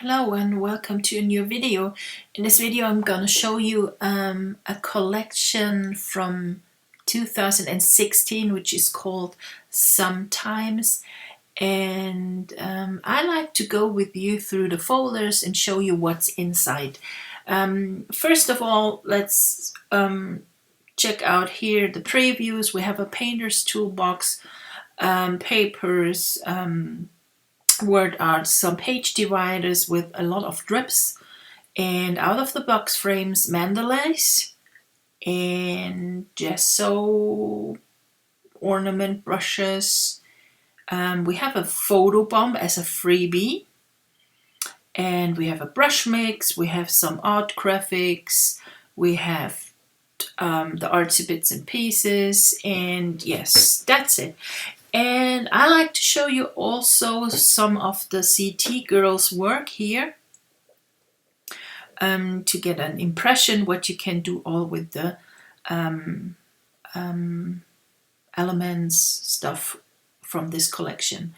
Hello and welcome to a new video. In this video I'm gonna show you a collection from 2016 which is called Sometimes, and I like to go with you through the folders and show you what's inside. First of all, let's check out here the previews. We have a painter's toolbox, papers, word art, some page dividers with a lot of drips, and out of the box frames, mandalas, and gesso ornament brushes. We have a photo bomb as a freebie, and we have a brush mix, we have some art graphics, we have the artsy bits and pieces, and yes, that's it. And I like to show you also some of the CT girls' work here, to get an impression what you can do all with the elements stuff from this collection.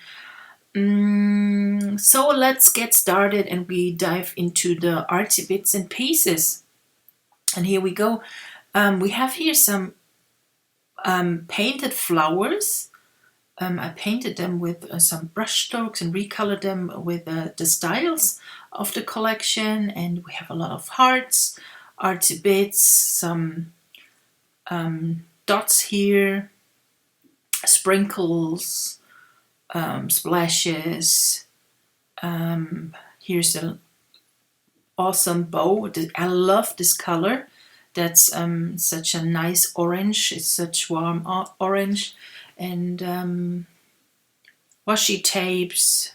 So let's get started and we dive into the artsy bits and pieces. And here we go. We have here some painted flowers. I painted them with some brush strokes and recolored them with the styles of the collection, and we have a lot of hearts, artsy bits, some dots here, sprinkles, splashes. Here's an awesome bow. I love this color. That's such a nice orange. It's such warm orange. And washi tapes,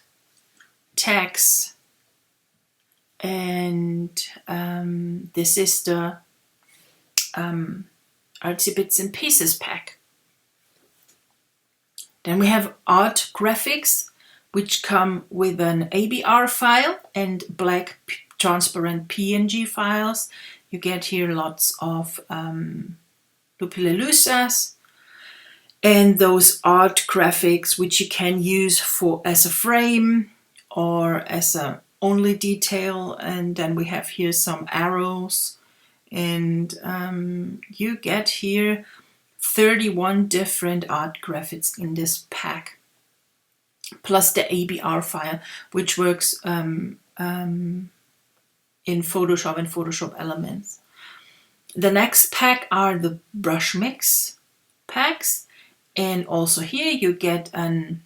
tags, and this is the artsy bits and pieces pack. Then we have art graphics, which come with an ABR file and black transparent PNG files. You get here lots of Lupilelusas, and those art graphics which you can use for as a frame or as a only detail. And then we have here some arrows, and you get here 31 different art graphics in this pack, plus the ABR file which works in Photoshop and Photoshop Elements. The next pack are the brush mix packs. And also here you get a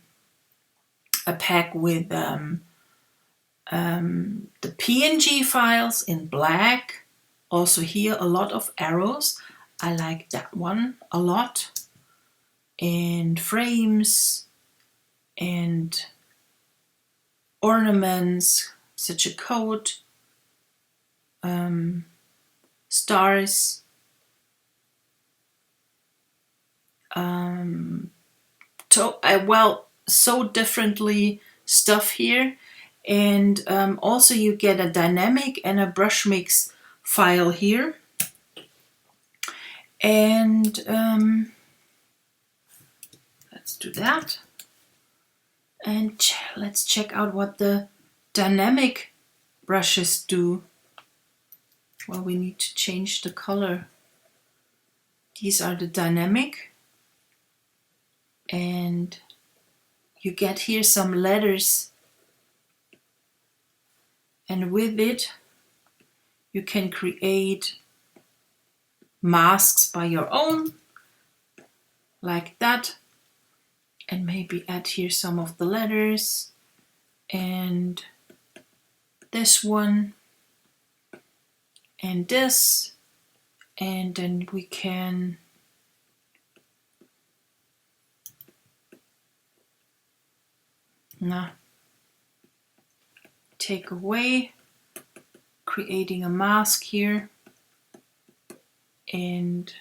pack with the PNG files in black. Also here a lot of arrows. I like that one a lot. And frames and ornaments, such a coat, stars. So differently stuff here. And also you get a dynamic and a brush mix file here. And let's do that. And let's check out what the dynamic brushes do. Well, we need to change the color. These are the dynamic, and you get here some letters, and with it you can create masks by your own, like that, and maybe add here some of the letters and this one and this. And then we can take away, creating a mask here, and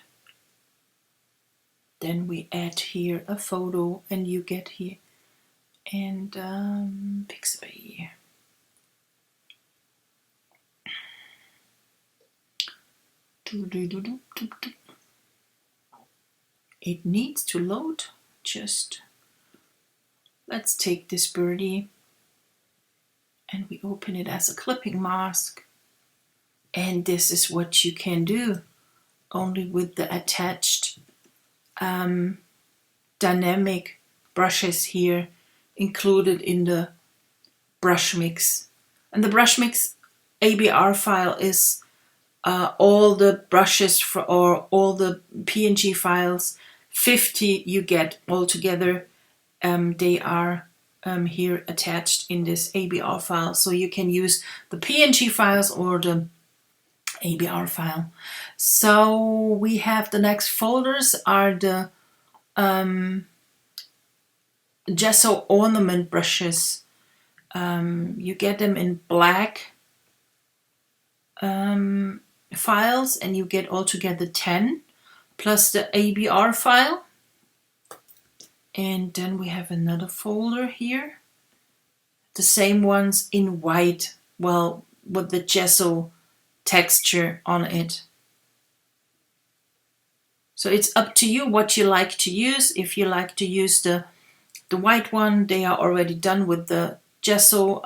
then we add here a photo, and you get here and Pixabay. It needs to load. Just let's take this birdie and we open it as a clipping mask. And this is what you can do only with the attached dynamic brushes here included in the brush mix. And the brush mix ABR file is all the brushes or all the PNG files, 50 you get all together. They are here attached in this ABR file, so you can use the PNG files or the ABR file. So we have the next folders are the gesso ornament brushes. You get them in black files, and you get altogether 10 plus the ABR file. And then we have another folder here, the same ones in white, well, with the gesso texture on it. So it's up to you what you like to use. If you like to use the white one, they are already done with the gesso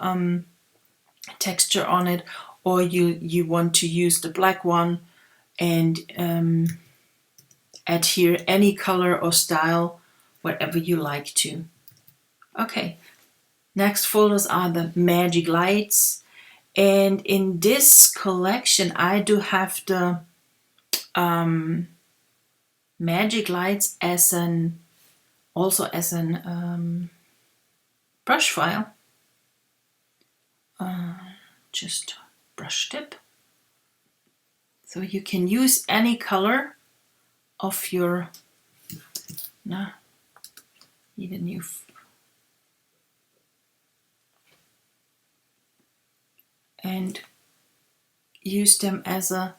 texture on it, or you want to use the black one and add here any color or style, whatever you like to. Okay, next folders are the magic lights, and in this collection I do have the magic lights as also as an brush file. Just brush tip. So you can use any color of your, need a new, and use them as a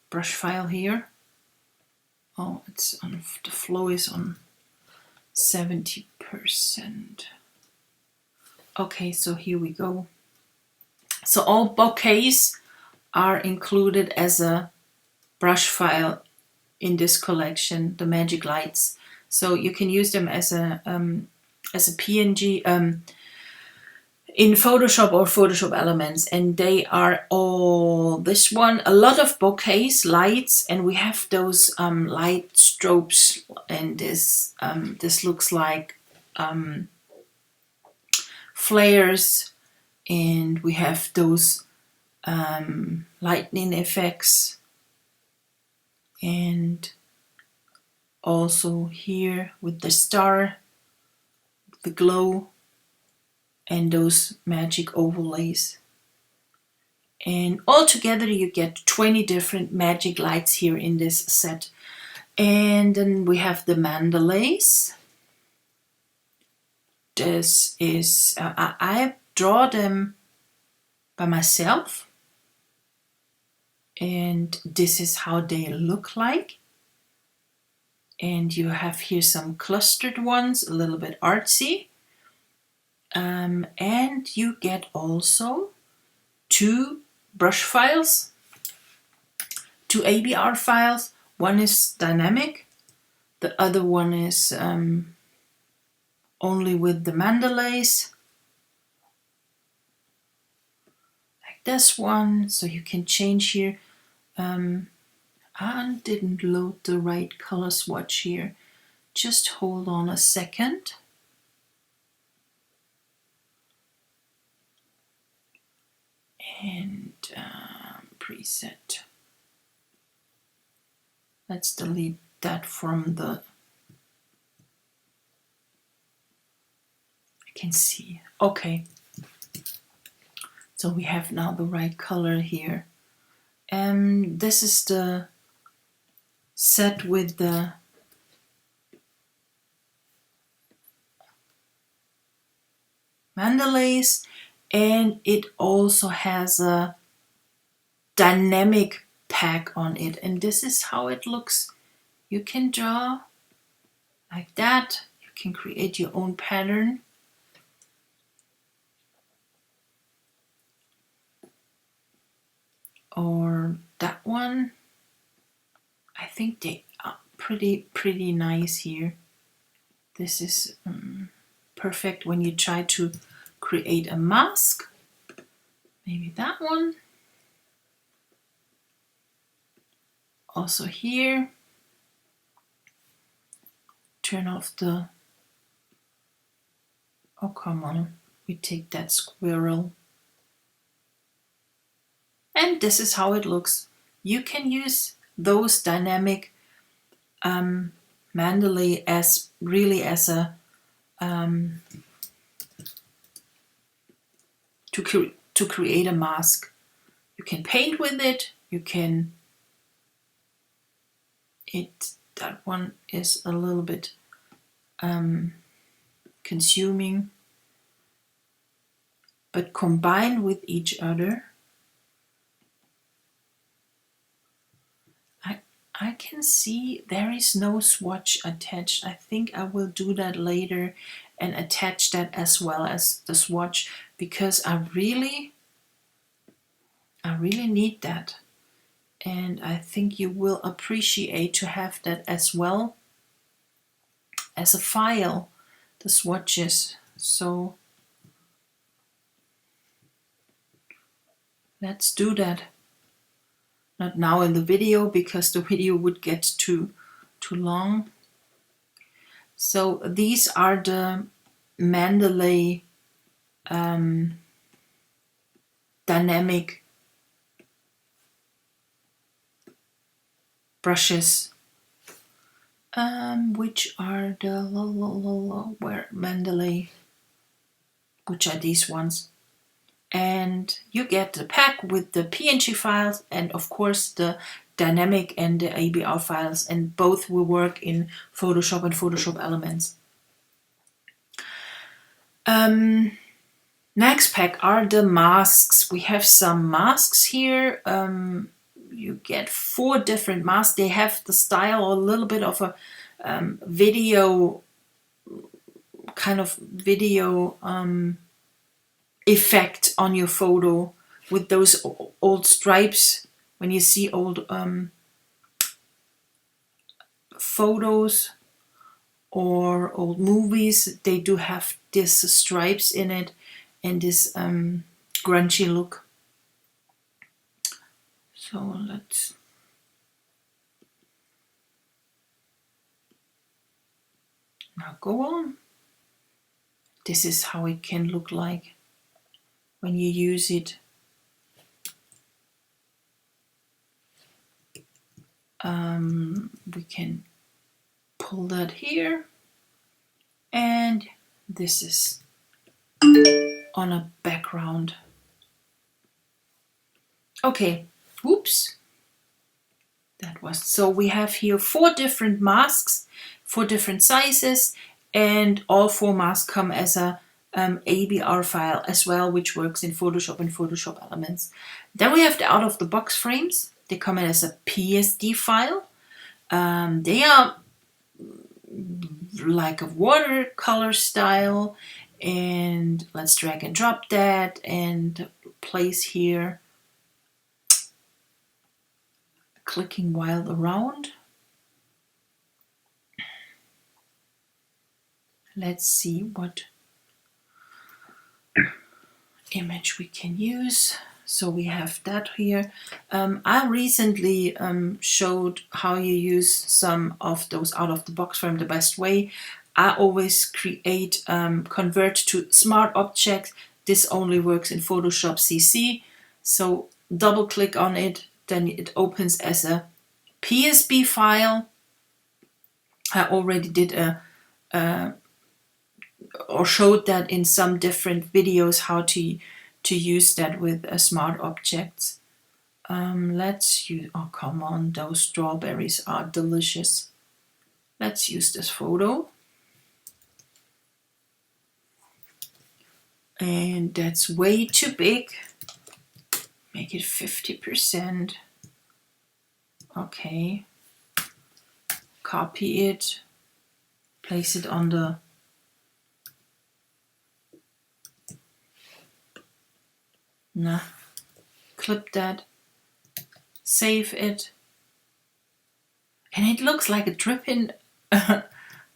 brush file here. Oh, it's on, the flow is on 70%. Okay, so here we go. So all bouquets are included as a brush file in this collection, the magic lights. So you can use them as a PNG in Photoshop or Photoshop Elements, and they are all this one, a lot of bouquets, lights, and we have those light strobes, and this looks like flares, and we have those lightning effects, and also here with the star, the glow, and those magic overlays. And altogether you get 20 different magic lights here in this set. And then we have the mandalays. This is, I draw them by myself, and this is how they look like. And you have here some clustered ones, a little bit artsy. And you get also 2 brush files, 2 ABR files. One is dynamic, the other one is only with the mandalays, like this one. So you can change here. I didn't load the right color swatch here. Just hold on a second. And preset. Let's delete that from the, I can see. Okay. So we have now the right color here. And this is the set with the mandalays, and it also has a dynamic pack on it, and this is how it looks. You can draw like that. You can create your own pattern. Or that one. I think they are pretty nice here. This is perfect when you try to create a mask. Maybe that one. Also here, turn off the, oh come on, we take that squirrel. And this is how it looks. You can use those dynamic mandalae as really as a to create a mask. You can paint with it. You can. That one is a little bit consuming, but combined with each other, I can see there is no swatch attached. I think I will do that later and attach that as well as the swatch, because I really need that. And I think you will appreciate to have that as well as a file, the swatches. So let's do that. Not now in the video, because the video would get too long. So these are the mandalae dynamic brushes, which are the where mandalae, which are these ones. And you get the pack with the PNG files and of course the dynamic and the ABR files, and both will work in Photoshop and Photoshop Elements. Next pack are the masks. We have some masks here. You get 4 different masks. They have the style, a little bit of a video, kind of video effect on your photo with those old stripes. When you see old photos or old movies, they do have these stripes in it and this grungy look. So let's now go on. This is how it can look like when you use it. We can pull that here, and this is on a background. Okay, whoops. That was, so we have here 4 different masks, 4 different sizes, and all 4 masks come as a ABR file as well, which works in Photoshop and Photoshop Elements. Then we have the out-of-the-box frames. They come in as a PSD file. They are like a watercolor style, and let's drag and drop that and place here, clicking while around. Let's see what image we can use. So we have that here. I recently showed how you use some of those out of the box frame the best way. I always create, convert to smart objects. This only works in Photoshop CC. So double click on it, then it opens as a PSB file. I already did or showed that in some different videos how to use that with smart objects. Let's use, oh come on, those strawberries are delicious. Let's use this photo. And that's way too big. Make it 50%. Okay. Copy it. Place it on the clip that, save it, and it looks like a dripping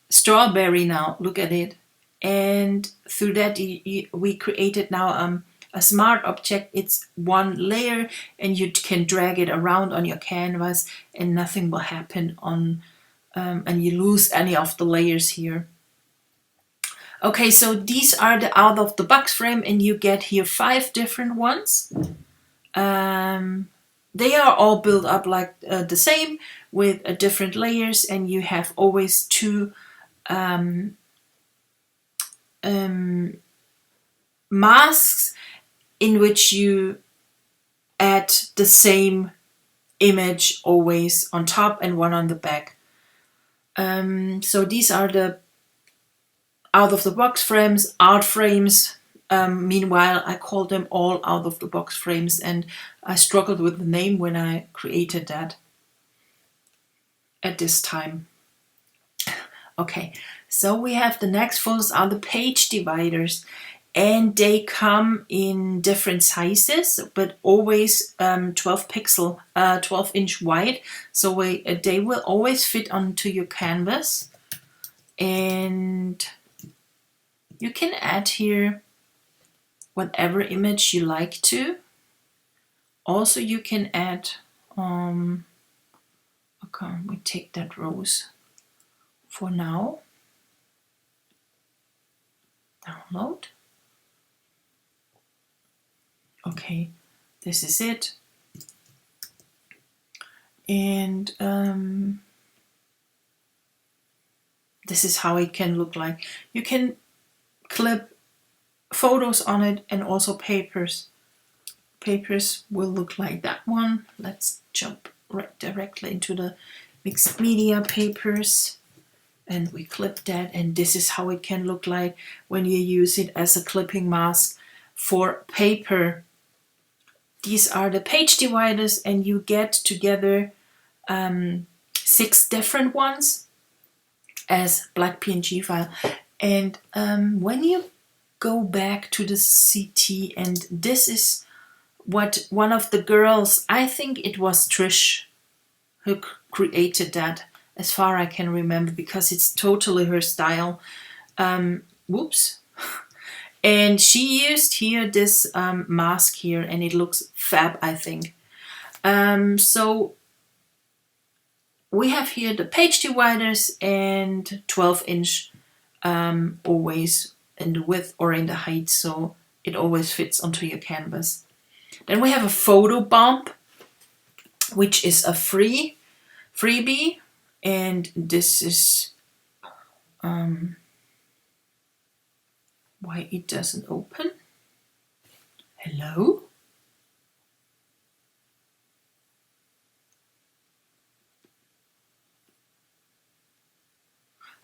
strawberry now. Look at it. and through that we created now a smart object. It's one layer, and you can drag it around on your canvas and nothing will happen on and you lose any of the layers here. Okay, so these are the out of the box frame, and you get here 5 different ones. They are all built up like the same with different layers, and you have always 2 masks in which you add the same image always on top and one on the back. So these are the out of the box frames, art frames. Meanwhile, I called them all out of the box frames, and I struggled with the name when I created that at this time. Okay, so we have the next folders are the page dividers, and they come in different sizes, but always 12 inch wide. So they will always fit onto your canvas, and you can add here whatever image you like to. Also, you can add, okay, we take that rose for now. Download. Okay, this is it. And this is how it can look like. You can clip photos on it and also papers. Papers will look like that one. Let's jump right directly into the mixed media papers, and we clip that, and this is how it can look like when you use it as a clipping mask for paper. These are the page dividers, and you get together 6 different ones as black PNG file. And when you go back to the CT, and this is what one of the girls, I think it was Trish, who created that, as far I can remember, because it's totally her style. Whoops. And she used here this mask here, and it looks fab, I think. So we have here the page dividers and 12 inch always in the width or in the height, so it always fits onto your canvas. Then we have a photo bump, which is a freebie, and this is why it doesn't open. Hello?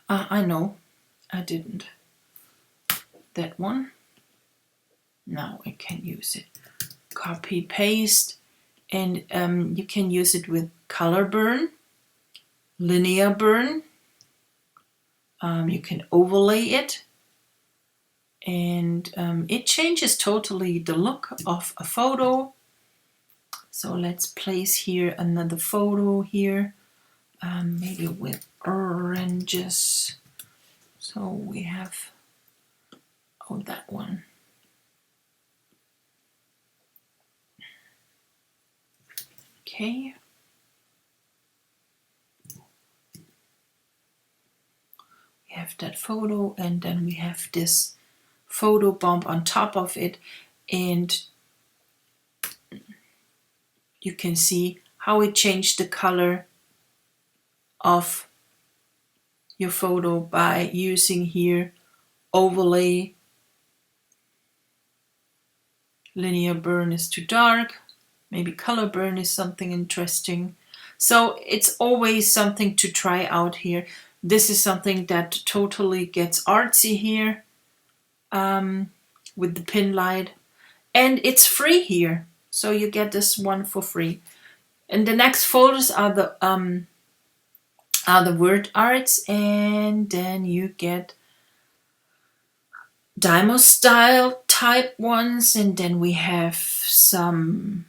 I know, I didn't. That one. Now I can use it. Copy, paste, and you can use it with color burn, linear burn. You can overlay it, and it changes totally the look of a photo. So let's place here another photo here, maybe with oranges. So we have, oh, that one. Okay. We have that photo, and then we have this photo bump on top of it, and you can see how it changed the color of your photo by using here overlay. Linear burn is too dark, maybe color burn is something interesting. So it's always something to try out here. This is something that totally gets artsy here with the pin light, and it's free here, so you get this one for free. And the next folders are the word arts, and then you get Dymo style type ones, and then we have some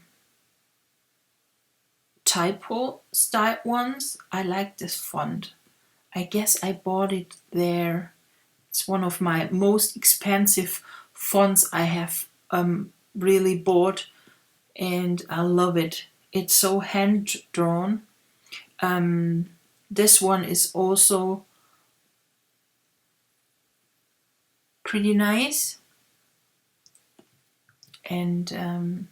typo style ones. I like this font. I guess I bought it there It's one of my most expensive fonts I have really bought, and I love it. It's so hand drawn. This one is also pretty nice, and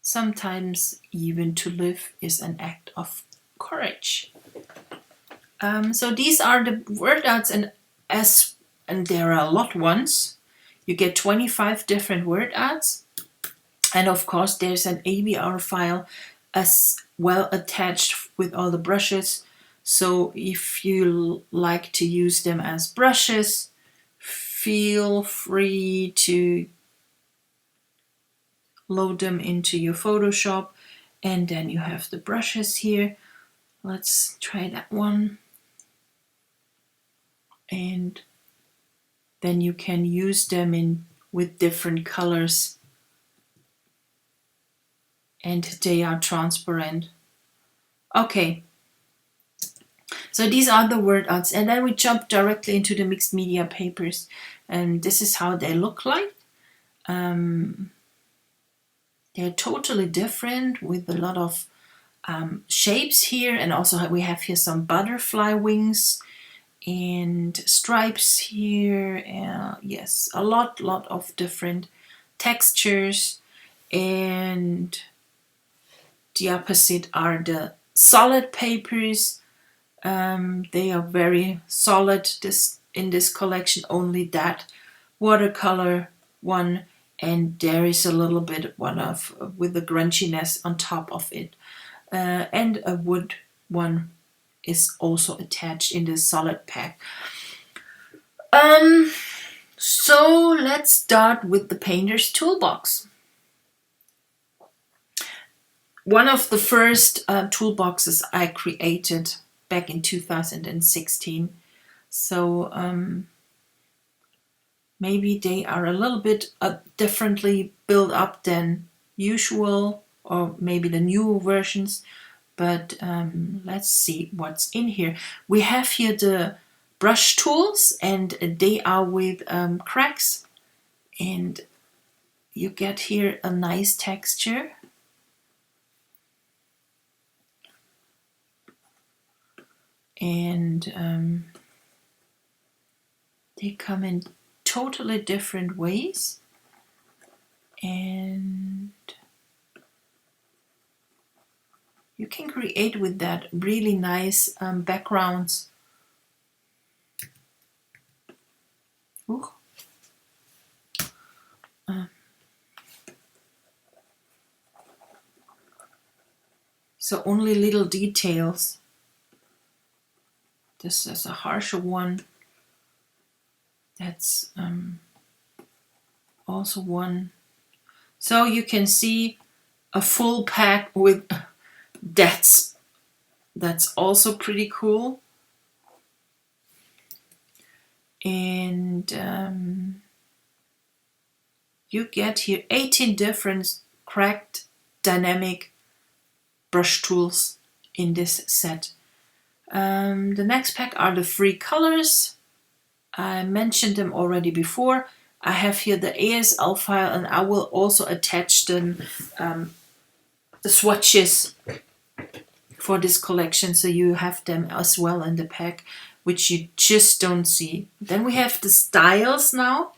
sometimes even to live is an act of courage. So these are the word arts, and there are a lot ones. You get 25 different word arts, and of course there's an ABR file as well attached with all the brushes. So if you like to use them as brushes, feel free to load them into your Photoshop, and then you have the brushes here. Let's try that one. And then you can use them with different colors, and they are transparent. Okay, so these are the word arts, and then we jump directly into the mixed media papers, and this is how they look like. They're totally different with a lot of shapes here, and also we have here some butterfly wings and stripes here. Yes, a lot of different textures, and the opposite are the solid papers. They are very solid in this collection, only that watercolor one, and there is a little bit with the grunchiness on top of it, and a wood one is also attached in the solid pack. So let's start with the painter's toolbox. One of the first toolboxes I created back in 2016. So maybe they are a little bit differently built up than usual, or maybe the newer versions. But let's see what's in here. We have here the brush tools, and they are with cracks, and you get here a nice texture. And they come in totally different ways, and you can create with that really nice backgrounds. So only little details. This is a harsher one. That's also one. So you can see a full pack with that's also pretty cool. And you get here 18 different cracked dynamic brush tools in this set. The next pack are the free colors. I mentioned them already before. I have here the ASL file, and I will also attach the swatches for this collection, so you have them as well in the pack, which you just don't see. Then we have the styles now,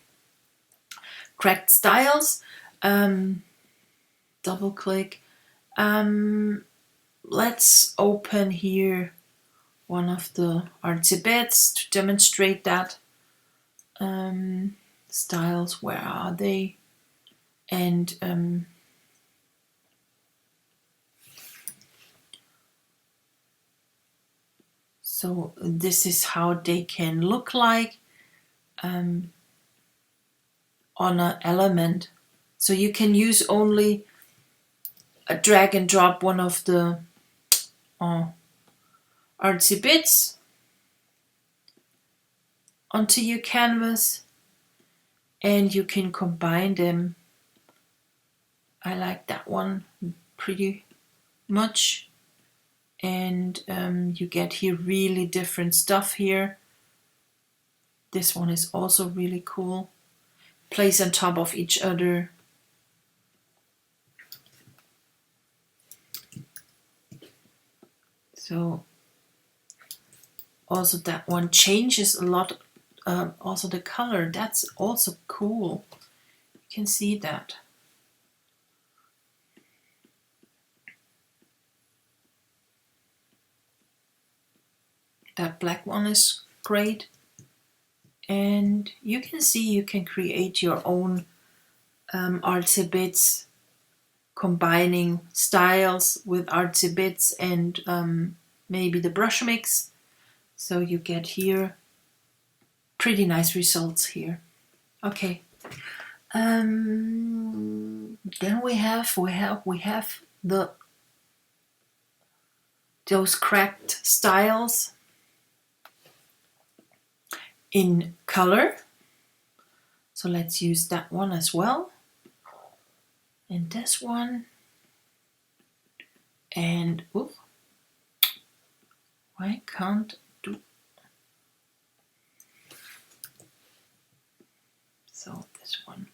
cracked styles. Double click. Let's open here one of the artsy bits to demonstrate that. Styles, where are they? And so this is how they can look like on an element. So you can use only a drag and drop one of the artsy bits onto your canvas, and you can combine them. I like that one pretty much, and you get here really different stuff here. This one is also really cool. Place on top of each other. So also that one changes a lot. Also the color, that's also cool. You can see that. That black one is great. And you can see you can create your own artsy bits, combining styles with artsy bits and maybe the brush mix. So you get here pretty nice results here. Okay. Then we have those cracked styles in color. So let's use that one as well. And this one. And oops, why can't do so this one.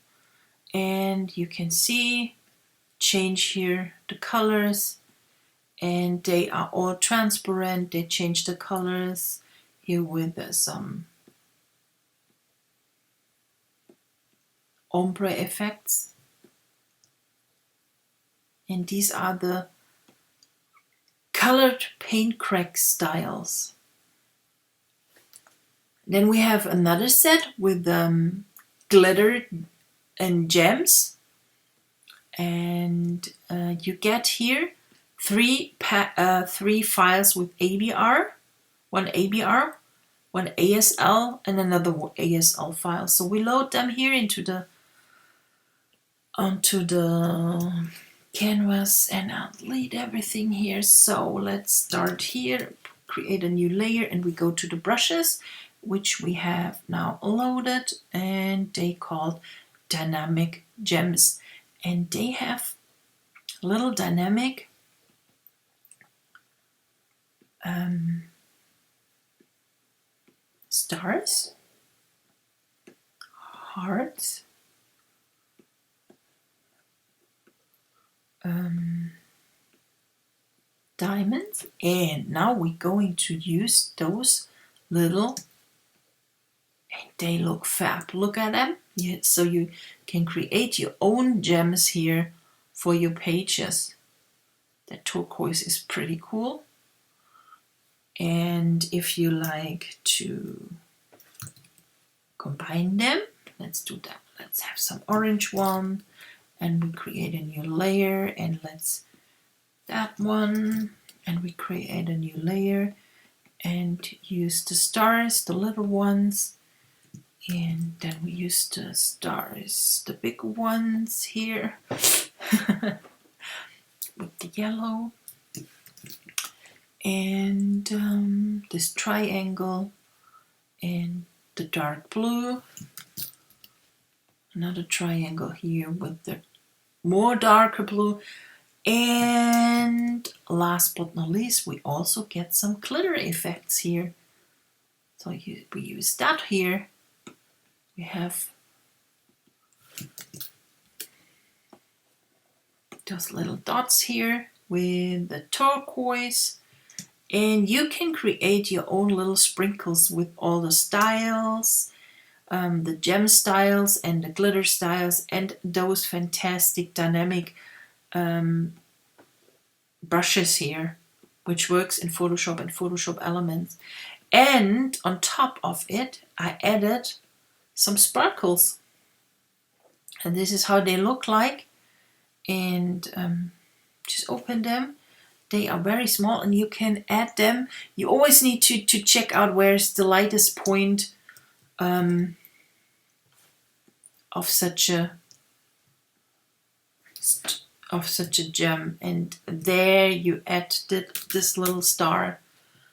And you can see change here the colors, and they are all transparent. They change the colors here with some ombre effects. And these are the colored paint crack styles. Then we have another set with glitter and gems. And you get here three files with ABR, one ABR, one ASL, and another ASL file. So we load them here onto the canvas, and I'll delete everything here. So let's start here, create a new layer, and we go to the brushes, which we have now loaded, and they called dynamic gems. And they have little dynamic stars, hearts, diamonds, and now we're going to use those little, and they look fab. Look at them. Yeah, so you can create your own gems here for your pages. The turquoise is pretty cool. And if you like to combine them, let's do that. Let's have some orange one, and we create a new layer, and let's that one, and we create a new layer and use the stars, the little ones, and then we use the stars, the big ones here with the yellow, and this triangle, and the dark blue, another triangle here with the more darker blue, and last but not least, we also get some glitter effects here. So we use that here. We have those little dots here with the turquoise, and you can create your own little sprinkles with all the styles, the gem styles and the glitter styles, and those fantastic dynamic brushes here, which works in Photoshop and Photoshop Elements. And on top of it, I added some sparkles, and this is how they look like. And just open them. They are very small, and you can add them. You always need to check out where's the lightest point of such a gem, and there you add this little star.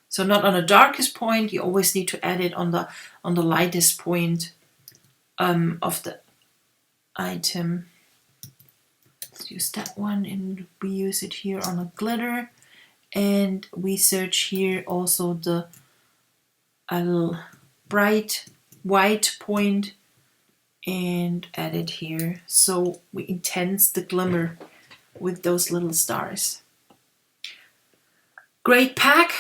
So not on the darkest point, you always need to add it on the lightest point of the item. Let's use that one, and we use it here on a glitter, and we search here also the bright white point and add it here. So we enhance the glimmer with those little stars. Great pack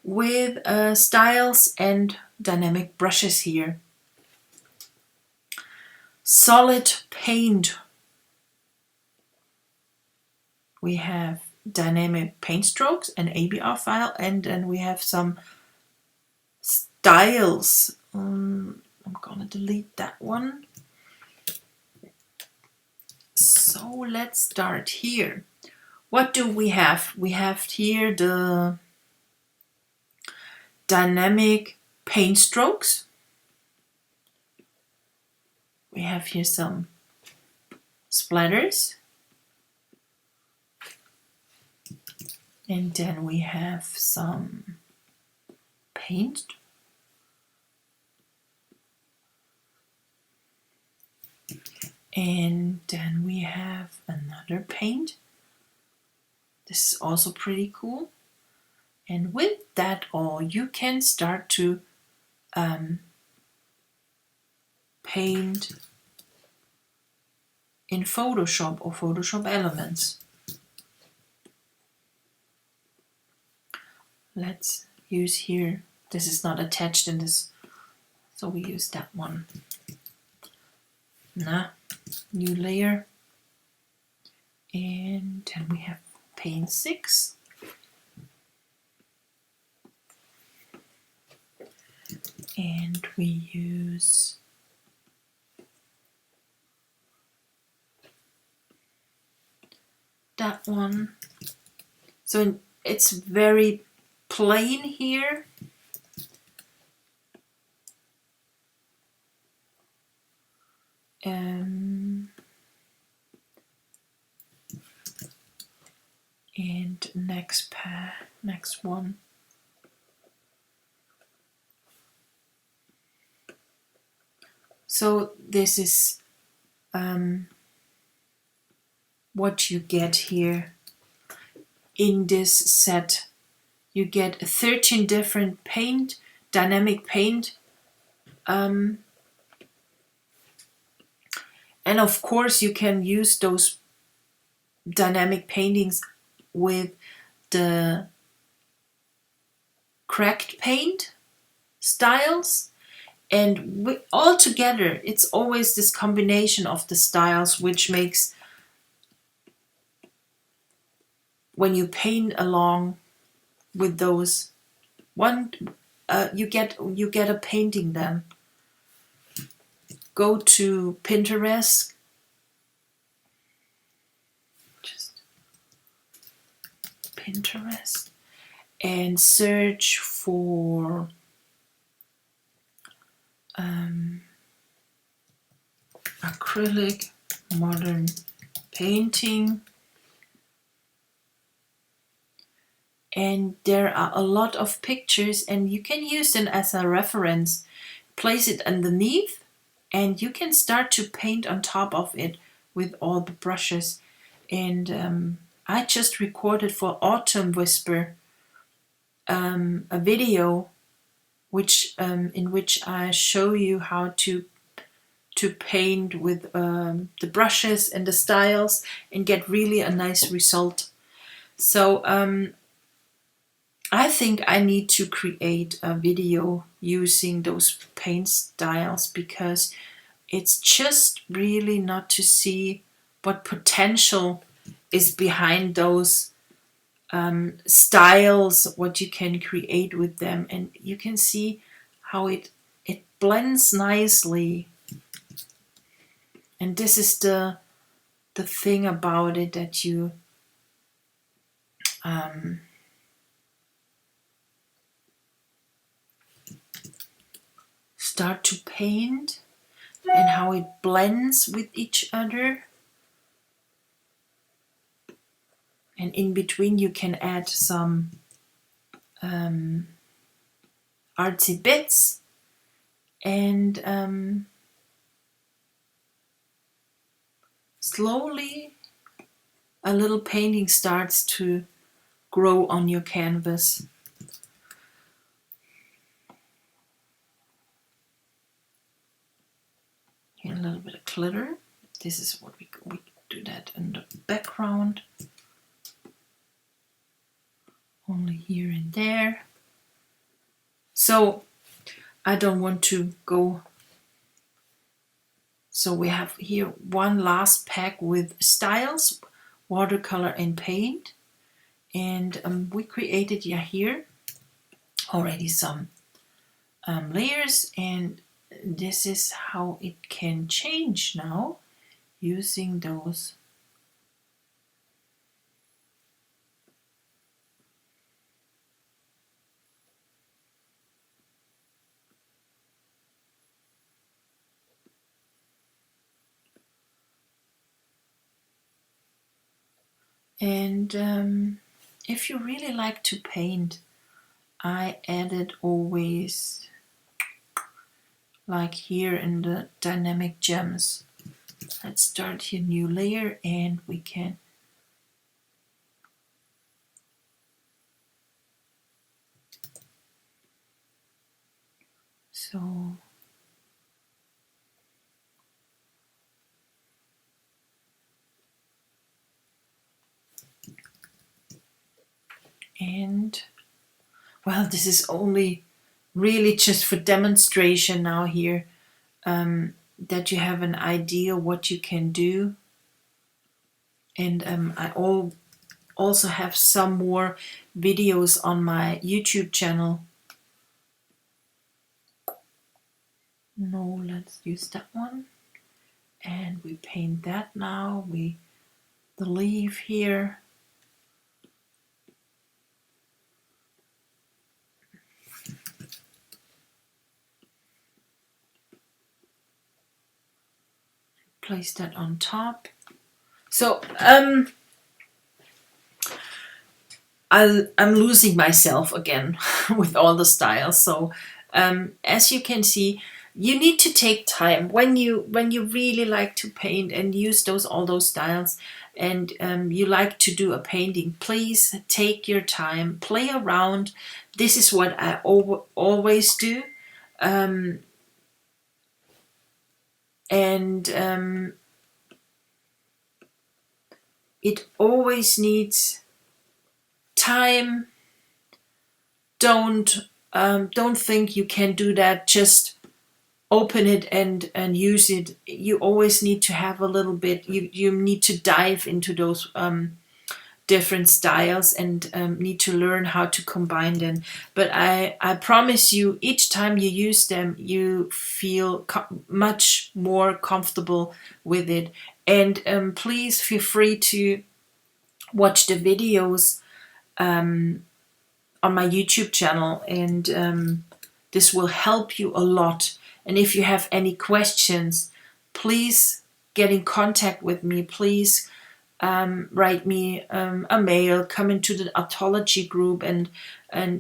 with styles and dynamic brushes here. Solid paint. We have dynamic paint strokes, an ABR file, and then we have some styles. I'm gonna delete that one. So let's start here. What do we have? We have here the dynamic paint strokes. We have here some splatters. And then we have some paint. And then we have another paint. This is also pretty cool. And with that all, you can start to paint in Photoshop or Photoshop Elements. Let's use here, this is not attached in this, so we use that one. New layer. And then we have paint 6. And we use that one. So it's very plain here. And next one. So this is what you get here in this set. You get 13 different dynamic paint. And of course you can use those dynamic paintings with the cracked paint styles. And all together, it's always this combination of the styles which makes, when you paint along with those, you get a painting then. Go to Pinterest. Just Pinterest. And search for acrylic modern painting. And there are a lot of pictures and you can use them as a reference. Place it underneath and you can start to paint on top of it with all the brushes. And I just recorded for Autumn Whisper a video in which I show you how to paint with the brushes and the styles and get really a nice result. So I think I need to create a video using those paint styles, because it's just really not to see what potential is behind those styles, what you can create with them, and you can see how it blends nicely. And this is the thing about it, that you start to paint and how it blends with each other. And in between you can add some artsy bits, and slowly a little painting starts to grow on your canvas. little bit of glitter. This is what we do that in the background. Only here and there. So I don't want to go. So we have here one last pack with styles, watercolor and paint. And we created here already some layers, and this is how it can change now using those. And if you really like to paint, I added always, like here in the dynamic gems. Let's start here, new layer, and we can so and well, this is only really just for demonstration now here, that you have an idea what you can do. And I also have some more videos on my YouTube channel. No, let's use that one. And we paint that now. The leaf here. Place that on top. So I'm losing myself again with all the styles. So as you can see, you need to take time when you really like to paint and use all those styles, and you like to do a painting. Please take your time, play around. This is what I always do, and it always needs time. Don't think you can do that. Just open it and use it. You always need to have a little bit. You need to dive into those different styles and need to learn how to combine them. But I promise you, each time you use them, you feel much more comfortable with it. And please feel free to watch the videos on my YouTube channel, and this will help you a lot. And if you have any questions, please get in contact with me. Please write me a mail, come into the Artology group, and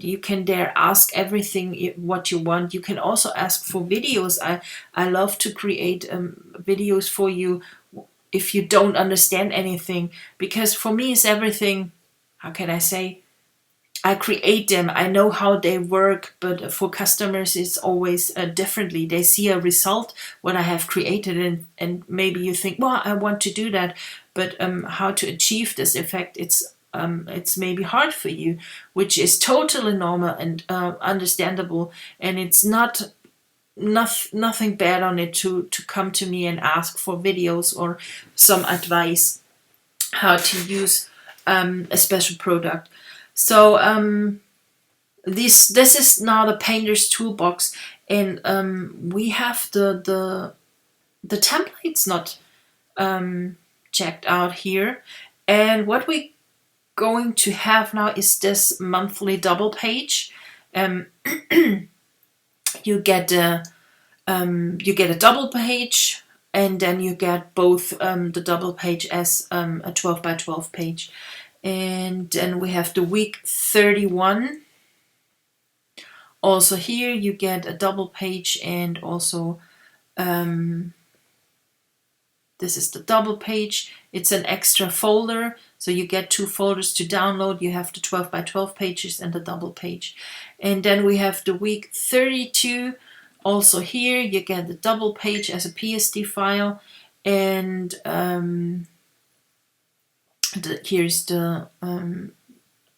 you can there ask everything what you want. You can also ask for videos. I love to create videos for you if you don't understand anything, because for me it's everything. How can I say? I create them, I know how they work, but for customers it's always differently. They see a result, what I have created, and maybe you think, well, I want to do that, but how to achieve this effect, it's maybe hard for you, which is totally normal and understandable, and it's nothing bad on it to come to me and ask for videos or some advice how to use a special product. So this is now the painter's toolbox, and we have the templates not checked out here, and what we're going to have now is this monthly double page. You get a double page, and then you get both the double page as a 12 by 12 page. And then we have the week 31. Also here you get a double page, and also this is the double page. It's an extra folder, so you get 2 folders to download. You have the 12 by 12 pages and the double page. And then we have the week 32 Also here you get the double page as a PSD file, and here's the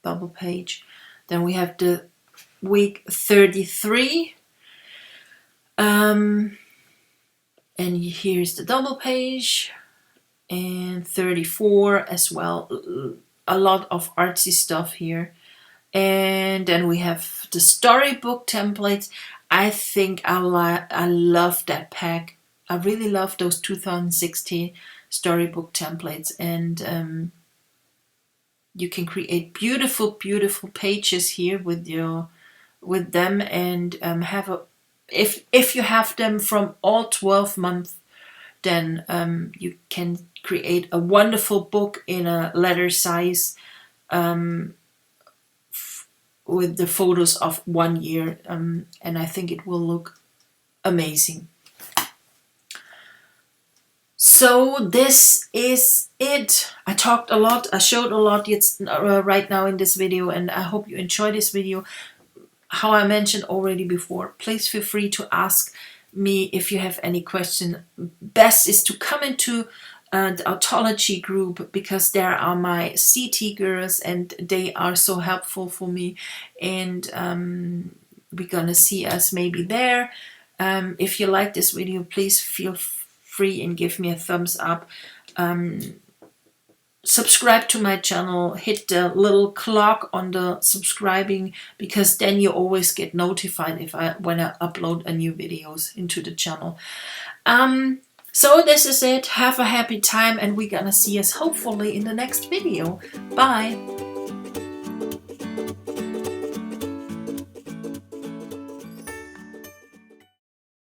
double page. Then we have the week 33, and here's the double page, and 34 as well. A lot of artsy stuff here. And then we have the storybook templates. I think I love that pack. I really love those 2016 storybook templates, and you can create beautiful pages here with them, and have a, if you have them from all 12 months, then you can create a wonderful book in a letter size, with the photos of 1 year, and I think it will look amazing. So this is it. I talked a lot, I showed a lot right now in this video, and I hope you enjoy this video. How I mentioned already before, please feel free to ask me if you have any question. Best is to come into the Autology group, because there are my CT girls and they are so helpful for me, and we're gonna see us maybe there. If you like this video, please feel free and give me a thumbs up. Subscribe to my channel, hit the little clock on the subscribing, because then you always get notified when I upload a new videos into the channel. So this is it. Have a happy time, and we're gonna see us hopefully in the next video. Bye.